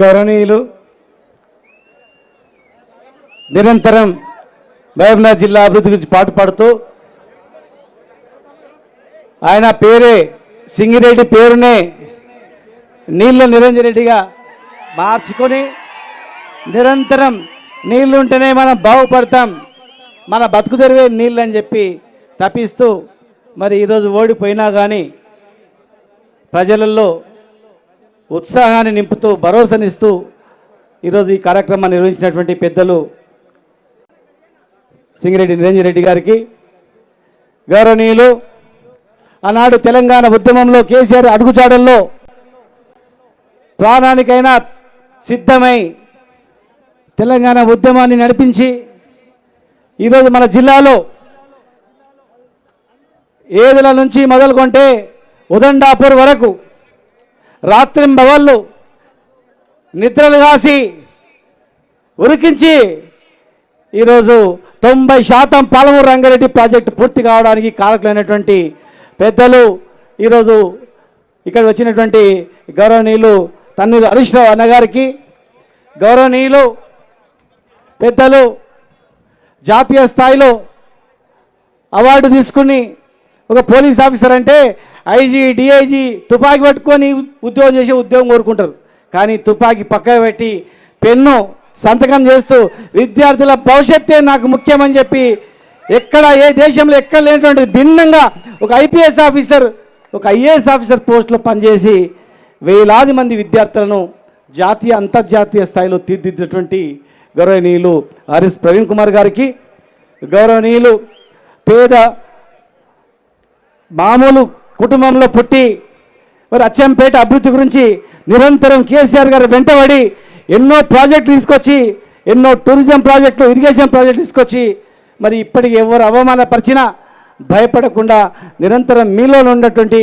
గౌరవనీయులు నిరంతరం మహబూబ్నగర్ జిల్లా అభివృద్ధి గురించి పాటుపడుతూ ఆయన పేరే సింగిరెడ్డి పేరునే నీళ్ళ నిరంజన్ రెడ్డిగా మార్చుకొని నిరంతరం నీళ్లు ఉంటేనే మనం బాగుపడతాం, మన బతుకు తెరివే నీళ్ళు అని చెప్పి తప్పిస్తూ మరి ఈరోజు ఓడిపోయినా కానీ ప్రజలలో ఉత్సాహాన్ని నింపుతూ భరోసానిస్తూ ఈరోజు ఈ కార్యక్రమాన్ని నిర్వహించినటువంటి పెద్దలు సింగిరెడ్డి నిరంజన్ రెడ్డి గారికి, గౌరవనీయులు ఆనాడు తెలంగాణ ఉద్యమంలో కేసీఆర్ అడుగుజాడల్లో ప్రాణానికైనా సిద్ధమై తెలంగాణ ఉద్యమాన్ని నడిపించి ఈరోజు మన జిల్లాలో ఏదుల నుంచి మొదలుకొంటే ఉదండాపూర్ వరకు రాత్రింబవళ్ళు నిద్రలు కాసి ఉరికించి ఈరోజు 90% పాలమూరు రంగారెడ్డి ప్రాజెక్టు పూర్తి కావడానికి కారకులైనటువంటి పెద్దలు ఈరోజు ఇక్కడ వచ్చినటువంటి గౌరవనీయులు తన్నీరు హరీష్ రావు అన్నగారికి, గౌరవనీయులు పెద్దలు జాతీయ స్థాయిలో అవార్డు తీసుకుని ఒక పోలీస్ ఆఫీసర్ అంటే ఐజీ డిఐజీ తుపాకీ పట్టుకొని ఉద్యోగం చేసే ఉద్యోగం కోరుకుంటారు, కానీ తుపాకీ పక్కన పెట్టి పెన్ను సంతకం చేస్తూ విద్యార్థుల భవిష్యత్తే నాకు ముఖ్యమని చెప్పి ఎక్కడ ఏ దేశంలో ఎక్కడ లేనటువంటి భిన్నంగా ఒక ఐపీఎస్ ఆఫీసర్ ఒక ఐఏఎస్ ఆఫీసర్ పోస్టులో పనిచేసి వేలాది మంది విద్యార్థులను జాతీయ అంతర్జాతీయ స్థాయిలో తీర్చిదిద్దినటువంటి గౌరవనీయులు ఆర్ఎస్ ప్రవీణ్ కుమార్ గారికి, గౌరవనీయులు పేద మామూలు కుటుంబంలో పుట్టి మరి అచ్చంపేట అభివృద్ధి గురించి నిరంతరం కేసీఆర్ గారు వెంటబడి ఎన్నో ప్రాజెక్టులు తీసుకొచ్చి ఎన్నో టూరిజం ప్రాజెక్టులు ఇరిగేషన్ ప్రాజెక్టులు తీసుకొచ్చి మరి ఇప్పటికి ఎవరు అవమానపరిచినా భయపడకుండా నిరంతరం మీలో ఉన్నటువంటి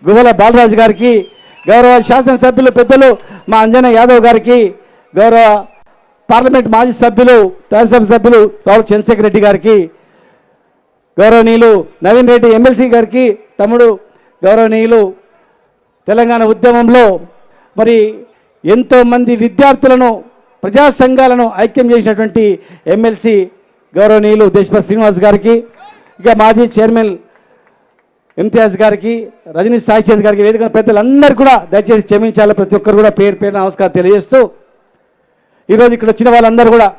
గువ్వల బాలరాజు గారికి, గౌరవ శాసనసభ్యులు పెద్దలు మా అంజన యాదవ్ గారికి, గౌరవ పార్లమెంట్ మాజీ సభ్యులు రాజ్యసభ సభ్యులు రావు చంద్రశేఖర్ రెడ్డి గారికి, గౌరవనీయులు నవీన్ రెడ్డి ఎమ్మెల్సీ గారికి తమ్ముడు, గౌరవనీయులు తెలంగాణ ఉద్యమంలో మరి ఎంతోమంది విద్యార్థులను ప్రజా సంఘాలను ఐక్యం చేసినటువంటి ఎమ్మెల్సీ గౌరవనీయులు దేశపతి శ్రీనివాస్ గారికి, ఇక మాజీ చైర్మన్ ఇమ్తియాజ్ గారికి, రజనీ సాయిచంద్ గారికి, వేదిక పెద్దలందరూ కూడా దయచేసి క్షమించాలి. ప్రతి ఒక్కరు కూడా పేరు పేరు నమస్కారం తెలియజేస్తూ ఈరోజు ఇక్కడ వచ్చిన వాళ్ళందరూ కూడా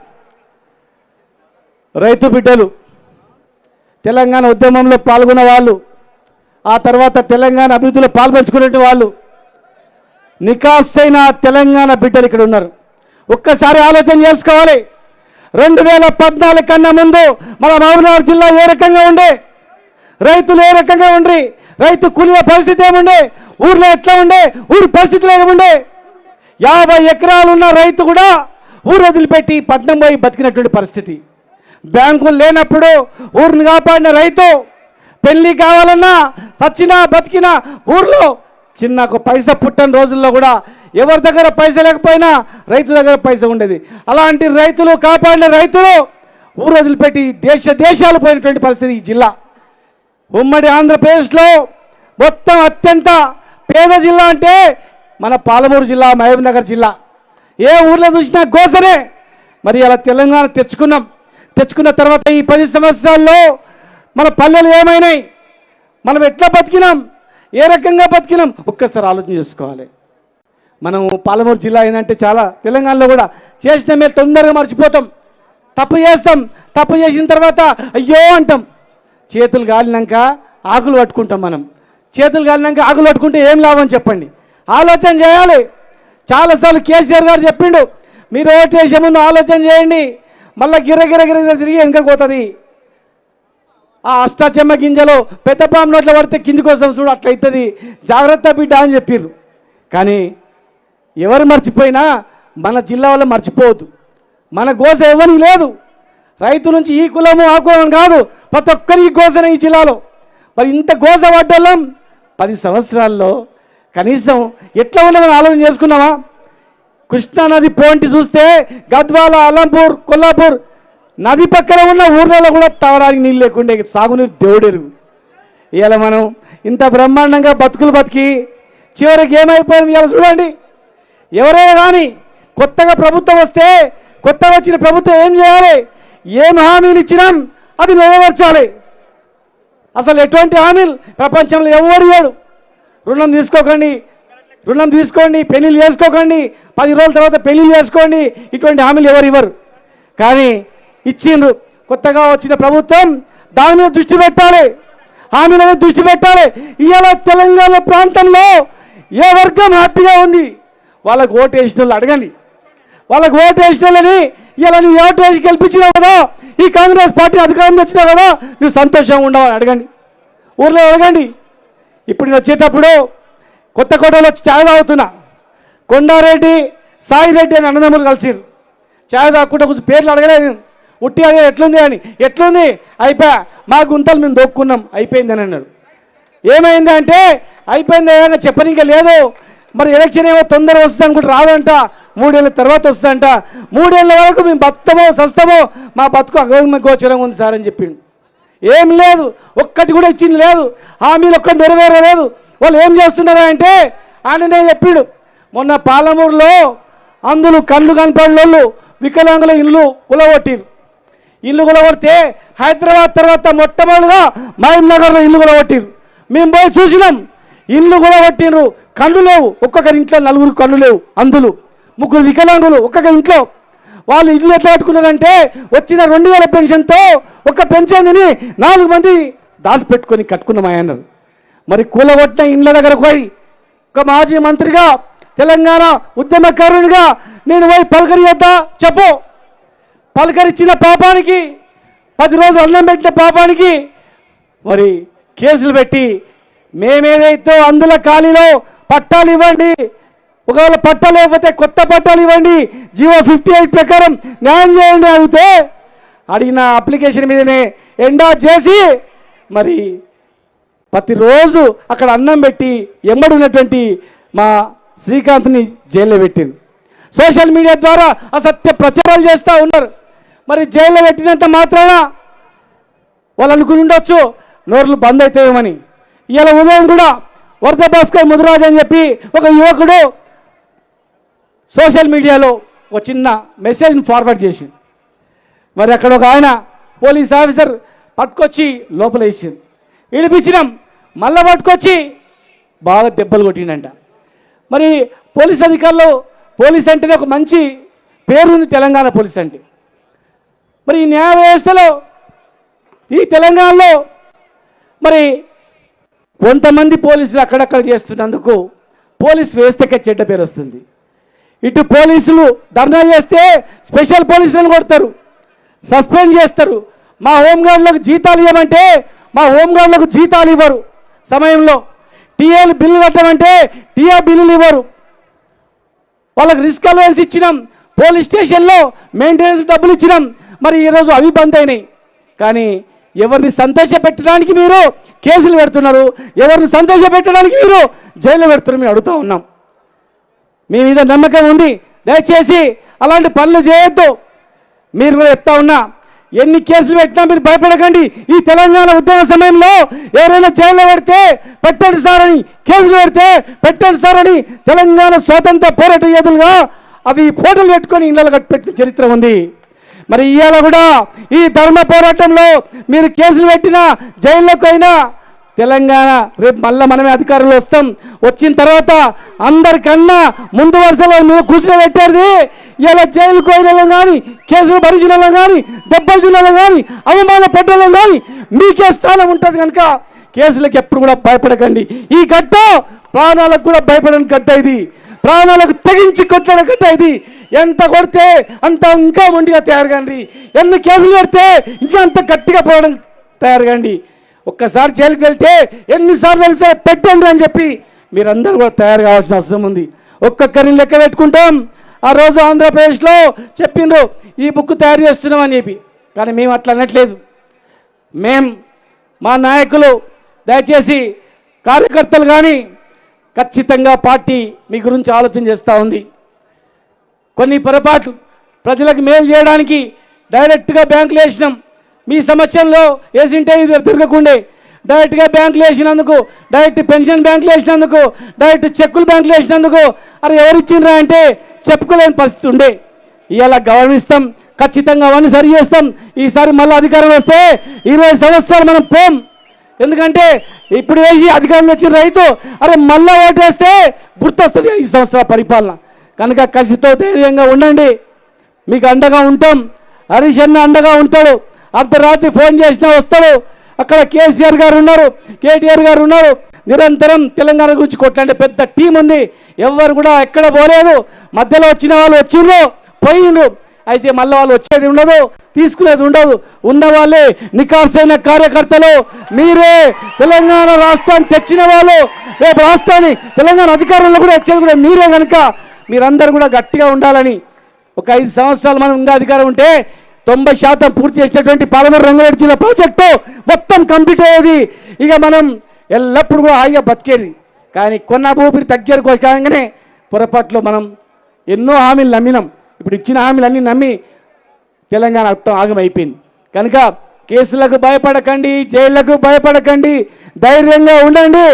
రైతు బిడ్డలు, తెలంగాణ ఉద్యమంలో పాల్గొన్న వాళ్ళు, ఆ తర్వాత తెలంగాణ అభివృద్ధిలో పాల్పంచుకునే వాళ్ళు, నికాసైన తెలంగాణ బిడ్డలు ఇక్కడ ఉన్నారు. ఒక్కసారి ఆలోచన చేసుకోవాలి. 2014 కన్నా ముందు మన మహబూబ్నగర్ జిల్లా ఏ రకంగా ఉండే, రైతులు ఏ రకంగా ఉండి, రైతు కూలీల పరిస్థితి ఏముండే, ఊర్లో ఎట్లా ఉండే, ఊరి పరిస్థితులు ఏముండే, 50 ఎకరాలు ఉన్న రైతు కూడా ఊరు వదిలిపెట్టి పట్నం పోయి బతికినటువంటి పరిస్థితి. బ్యాంకులు లేనప్పుడు ఊరిని కాపాడిన రైతు పెళ్లి కావాలన్నా సచ్చినా బతికినా ఊర్లో చిన్న ఒక పైసా పుట్టని రోజుల్లో కూడా ఎవరి దగ్గర పైసా లేకపోయినా రైతు దగ్గర పైసా ఉండేది. అలాంటి రైతులు కాపాడిన రైతులు ఊరు వదిలిపెట్టి దేశాలు పోయినటువంటి పరిస్థితి ఈ జిల్లా. ఉమ్మడి ఆంధ్రప్రదేశ్లో మొత్తం అత్యంత పేద జిల్లా అంటే మన పాలమూరు జిల్లా, మహబూబ్నగర్ జిల్లా. ఏ ఊర్లో చూసినా గోసనే. మరి అలా తెలంగాణ తెచ్చుకున్న తర్వాత ఈ 10 సంవత్సరాల్లో మన పల్లెలు ఏమైనాయి, మనం ఎట్లా బతికినాం, ఏ రకంగా బతికినాం ఒక్కసారి ఆలోచన చేసుకోవాలి. మనం పాలమూరు జిల్లా ఏంటంటే చాలా తెలంగాణలో కూడా చేసిన మేము తొందరగా మర్చిపోతాం, తప్పు చేస్తాం, తప్పు చేసిన తర్వాత అయ్యో అంటాం. చేతులు కాలినాక ఆకులు పట్టుకుంటాం. మనం చేతులు కాలినాక ఆకులు పట్టుకుంటే ఏం లాభం చెప్పండి? ఆలోచన చేయాలి. చాలాసార్లు కేసీఆర్ గారు చెప్పిండు, మీరు ఓటు వేసే ముందు ఆలోచన చేయండి, మళ్ళీ గిరగిర తిరిగి వెనక పోతుంది. ఆ అష్టాచెమ్మ గింజలు పెద్ద పాము నోట్లో పడితే కింది కోసం చూడు అట్లయితుంది, జాగ్రత్త బిడ్డ అని చెప్పారు. కానీ ఎవరు మర్చిపోయినా మన జిల్లా వల్ల మర్చిపోవద్దు. మన గోస ఎవరికి లేదు. రైతు నుంచి ఈ కులము ఆ కులం కాదు, ప్రతి ఒక్కరికి గోసనే ఈ జిల్లాలో. మరి ఇంత గోస పడ్డలం 10 సంవత్సరాల్లో కనీసం ఎట్లా ఉండమని ఆలోచన చేసుకున్నావా? కృష్ణానది పోంటి చూస్తే గద్వాల, అలంపూర్, కొల్లాపూర్ నది పక్కన ఉన్న ఊర్లలో కూడా తాగడానికి నీళ్ళు లేకుండే, సాగునీరు దేవుడెరుగు. ఇవాళ మనం ఇంత బ్రహ్మాండంగా బతుకులు బతికి చివరికి ఏమైపోయింది ఇవాళ చూడండి. ఎవరైనా కానీ కొత్తగా ప్రభుత్వం వస్తే కొత్తగా వచ్చిన ప్రభుత్వం ఏం చేయాలి? ఏం హామీలు ఇచ్చినాం అది నెరవేర్చాలి. అసలు ఎటువంటి హామీలు ప్రపంచంలో ఎవరు ఇవ్వడు. రుణం తీసుకోండి, పెళ్లిళ్ళు చేసుకోకండి, 10 రోజుల తర్వాత పెళ్లిళ్ళు చేసుకోండి, ఇటువంటి హామీలు ఎవరు ఇవ్వరు. కానీ ఇచ్చిండ్రు. కొత్తగా వచ్చిన ప్రభుత్వం దాని మీద దృష్టి పెట్టాలి, హామీల మీద దృష్టి పెట్టాలి. ఇవాళ తెలంగాణ ప్రాంతంలో ఏ వర్గం హ్యాపీగా ఉంది వాళ్ళకు ఓటు వేసిన వాళ్ళు అడగండి. వాళ్ళకు ఓటు వేసిన వాళ్ళని ఇలా నీ ఓటు వేసి గెలిపించినావు కదా, ఈ కాంగ్రెస్ పార్టీ అధికారంలో వచ్చినావు కదా, నువ్వు సంతోషంగా ఉండవు అడగండి, ఊర్లో అడగండి. ఇప్పుడు నేను వచ్చేటప్పుడు కొత్తకోటలో వచ్చి ఛాయ్ తాగుతున్నా. కొండారెడ్డి, సాయిరెడ్డి అని అన్నదమ్ములు కలిసిరు. ఛాయ్ తాగుకుంటే కొంచెం పేర్లు అడగలేదు, ఉట్టి అడిగా ఎట్లుంది అని. ఎట్లుంది? అయిపోయా, మా గుంతలు మేము దొక్కున్నాం అయిపోయింది అని అన్నాడు. ఏమైంది అంటే అయిపోయింది ఏమైనా చెప్పనీక లేదు. మరి ఎలక్షన్ ఏమో తొందర వస్తుంది అనుకుంటే రాదంట, 3 ఏళ్ళ తర్వాత వస్తుందంట. 3 ఏళ్ళ వరకు మేము బతుకమో సస్తమో మా బతుకు అగమ గోచరంగా ఉంది సార్ అని చెప్పిండు. ఏం లేదు, ఒక్కటి కూడా ఇచ్చింది లేదు, హామీలు ఒక్కటి నెరవేరలేదు. వాళ్ళు ఏం చేస్తున్నారా అంటే ఆయననే చెప్పిండు. మొన్న పాలమూరులో అందులో కళ్ళు కనపడేళ్ళు వికలాంగుల ఇల్లు కులగొట్టిరు. ఇల్లు కులగొడితే హైదరాబాద్ తర్వాత మొట్టమొదటిగా మహబూబ్నగర్లో ఇల్లు కులగొట్టిరు. మేము పోయి చూసినాం, ఇల్లు కులగొట్టిరు, కళ్ళు లేవు. ఒక్కొక్కరి ఇంట్లో 4 కళ్ళు లేవు, అందులో 3 వికలాంగులు ఒక్కొక్క ఇంట్లో. వాళ్ళు ఇల్లు ఎట్లా కట్టుకున్నారంటే వచ్చిన 2000 పెన్షన్తో ఒక పెన్షన్ తిని 4 మంది దాచిపెట్టుకొని కట్టుకున్నామన్నారు. మరి కూలగొట్టిన ఇండ్ల దగ్గరకు పోయి ఒక మాజీ మంత్రిగా తెలంగాణ ఉద్యమకారునిగా నేను పోయి పలకరిద్దా చెప్పు. పలకరించిన పాపానికి 10 రోజులు అన్నం పెట్టిన పాపానికి మరి కేసులు పెట్టి మేమేదైతే అందులో ఖాళీలో పట్టాలు ఇవ్వండి, ఒకవేళ పట్టాలు లేకపోతే కొత్త పట్టాలు ఇవ్వండి, జీవో 58 ప్రకారం న్యాయం చేయండి అడిగితే అడిగిన అప్లికేషన్ మీదనే ఎండార్జ్ చేసి మరి ప్రతిరోజు అక్కడ అన్నం పెట్టి ఎమ్మడున్నటువంటి మా శ్రీకాంత్ని జైల్లో పెట్టింది. సోషల్ మీడియా ద్వారా అసత్య ప్రచారాలు చేస్తూ ఉన్నారు. మరి జైల్లో పెట్టినంత మాత్రాన వాళ్ళు అనుకుని ఉండొచ్చు నోర్లు బంద్ అవుతాయేమని. ఇలా ఉదయం కూడా వరద భాస్కర్ ముదిరాజ్ అని చెప్పి ఒక యువకుడు సోషల్ మీడియాలో ఒక చిన్న మెసేజ్ని ఫార్వర్డ్ చేసి మరి అక్కడ ఒక ఆయన పోలీస్ ఆఫీసర్ పట్టుకొచ్చి లోపల వేసింది, ఇడిపించినాం, మళ్ళా పట్టుకొచ్చి బాగా దెబ్బలు కొట్టిండంట. మరి పోలీస్ అధికారులు, పోలీస్ అంటేనే ఒక మంచి పేరు ఉంది తెలంగాణ పోలీస్ అంటే. మరి ఈ న్యాయ వ్యవస్థలో ఈ తెలంగాణలో మరి కొంతమంది పోలీసులు అక్కడక్కడ చేస్తున్నందుకు పోలీస్ వ్యవస్థకే చెడ్డ పేరు వస్తుంది. ఇటు పోలీసులు ధర్నా చేస్తే స్పెషల్ పోలీసులను కొడతారు, సస్పెండ్ చేస్తారు. మా హోంగార్డులకు జీతాలు ఇవ్వమంటే మా హోంగార్డులకు జీతాలు ఇవ్వరు సమయంలో. టీఏలు బిల్లు కట్టమంటే టీఏ బిల్లులు ఇవ్వరు. వాళ్ళకి రిస్క్ అలవెన్స్ ఇచ్చినాం, పోలీస్ స్టేషన్లో మెయింటెనెన్స్ డబ్బులు ఇచ్చినాం. మరి ఈరోజు అవి బంద్ అయినాయి. కానీ ఎవరిని సంతోష పెట్టడానికి మీరు కేసులు పెడుతున్నారు, ఎవరిని సంతోష పెట్టడానికి మీరు జైలు పెడుతున్నారు. మేము అడుగుతూ ఉన్నాం, మీ మీద నమ్మకం ఉంది, దయచేసి అలాంటి పనులు చేయొద్దు. మీరు కూడా చెప్తా ఉన్నా, ఎన్ని కేసులు పెట్టినా మీరు భయపడకండి. ఈ తెలంగాణ ఉద్యమ సమయంలో ఎవరైనా జైల్లో పెడితే పెట్టండి సార్ అని, కేసులు పెడితే పెట్టండి సార్ అని తెలంగాణ స్వాతంత్ర పోరాట యోధులుగా అవి ఫోటోలు పెట్టుకొని ఇళ్ళలో కట్టిపెట్టిన చరిత్ర ఉంది. మరి ఇవాళ కూడా ఈ ధర్మ పోరాటంలో మీరు కేసులు పెట్టినా జైల్లోకి అయినా తెలంగాణ రేపు మళ్ళీ మనమే అధికారంలో వస్తాం. వచ్చిన తర్వాత అందరికన్నా ముందు వరుసలో నువ్వు కూర్చుని పెట్టేది ఇలా జైలుకు పోయిన కానీ, కేసులు భరించిన కానీ, దెబ్బలు తిన కానీ, అవమాన పడ్డలో కానీ మీకే స్థానం ఉంటుంది. కనుక కేసులకు ఎప్పుడు కూడా భయపడకండి. ఈ గడ్డ ప్రాణాలకు కూడా భయపడని గడ్డ ఇది, ప్రాణాలకు తెగించి కొట్టడం గడ్డ ఇది. ఎంత కొడితే అంత ఇంకా మొండిగా తయారుగాండి, ఎన్ని కేసులు పెడితే ఇంకా అంత గట్టిగా పోవడం తయారుగాండి. ఒక్కసారి జైలుకి వెళ్తే ఎన్నిసార్లు వెళ్తే పెట్టండి అని చెప్పి మీరందరూ కూడా తయారు కావాల్సిన అవసరం ఉంది. ఒక్కొక్కరిని లెక్క పెట్టుకుంటాం. ఆ రోజు ఆంధ్రప్రదేశ్లో చెప్పిండ్రు ఈ బుక్ తయారు చేస్తున్నామని చెప్పి, కానీ మేము అట్లా అనట్లేదు. మా నాయకులు దయచేసి కార్యకర్తలు కానీ ఖచ్చితంగా పార్టీ మీ గురించి ఆలోచన చేస్తూ ఉంది. కొన్ని పొరపాట్లు ప్రజలకు మేలు చేయడానికి డైరెక్ట్గా బ్యాంకులు వేసినాం. మీ సమస్యల్లో వేసింటే ఇది తిరగకుండే డైరెక్ట్గా బ్యాంకులు వేసినందుకు, డైరెక్ట్ పెన్షన్ బ్యాంకులు వేసినందుకు, డైరెక్ట్ చెక్కులు బ్యాంకులు వేసినందుకు, అది ఎవరిచ్చిండ్రా అంటే చెప్పుకోలేని పరిస్థితి ఉండే. ఇవాళ గౌరవిస్తాం, ఖచ్చితంగా అవన్నీ సరి చేస్తాం. ఈసారి మళ్ళీ అధికారం వస్తే 20 సంవత్సరాలు మనం పోం. ఎందుకంటే ఇప్పుడు వేసి అధికారం వచ్చిన రైతు అరే మళ్ళా ఓటేస్తే గుర్తొస్తుంది 5 సంవత్సరాల పరిపాలన. కనుక కసితో ధైర్యంగా ఉండండి, మీకు అండగా ఉంటాం. హరీష్ అన్న అండగా ఉంటాడు, అర్ధరాత్రి ఫోన్ చేసినా వస్తాడు. అక్కడ కేసీఆర్ గారు ఉన్నారు, కేటీఆర్ గారు ఉన్నారు. నిరంతరం తెలంగాణ గురించి కొట్లాంటి పెద్ద టీం ఉంది. ఎవరు కూడా ఎక్కడ పోలేదు. మధ్యలో వచ్చిన వాళ్ళు వచ్చిండ్రు పోయిండ్రు, అయితే మళ్ళీ వాళ్ళు వచ్చేది ఉండదు, తీసుకునేది ఉండదు. ఉన్న వాళ్ళే నికార్సైన కార్యకర్తలు. మీరే తెలంగాణ రాష్ట్రాన్ని తెచ్చిన వాళ్ళు, రేపు రాష్ట్రాన్ని తెలంగాణ అధికారంలో కూడా వచ్చేది కూడా మీరే. కనుక మీరందరూ కూడా గట్టిగా ఉండాలని. ఒక 5 సంవత్సరాలు మనం ఇంకా అధికారం ఉంటే 90% పూర్తి చేసినటువంటి పాలమూరు రంగారెడ్డి జిల్లా ప్రాజెక్టు మొత్తం కంప్లీట్ అయ్యేది. ఇక మనం ఎల్లప్పుడు కూడా హాయిగా బతికేది. కానీ కొన్న ఊపిరి దగ్గరకు వచ్చాగానే పొరపాట్లో మనం ఎన్నో హామీలు నమ్మినాం. ఇప్పుడు ఇచ్చిన హామీలన్నీ నమ్మి తెలంగాణ మొత్తం ఆగమైపోయింది. కనుక కేసులకు భయపడకండి, జైళ్లకు భయపడకండి, ధైర్యంగా ఉండండి.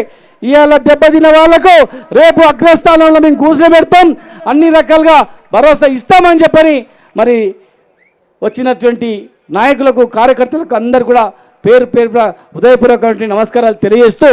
ఇవాళ దెబ్బతిన్న వాళ్లకు రేపు అగ్రస్థానంలో మేము కూర్చోబెడతాం, అన్ని రకాలుగా భరోసా ఇస్తామని చెప్పని మరి వచ్చినటువంటి నాయకులకు, కార్యకర్తలకు అందరు కూడా పేరు పేరు హృదయపూర్వకమైన నమస్కారాలు తెలియజేస్తూ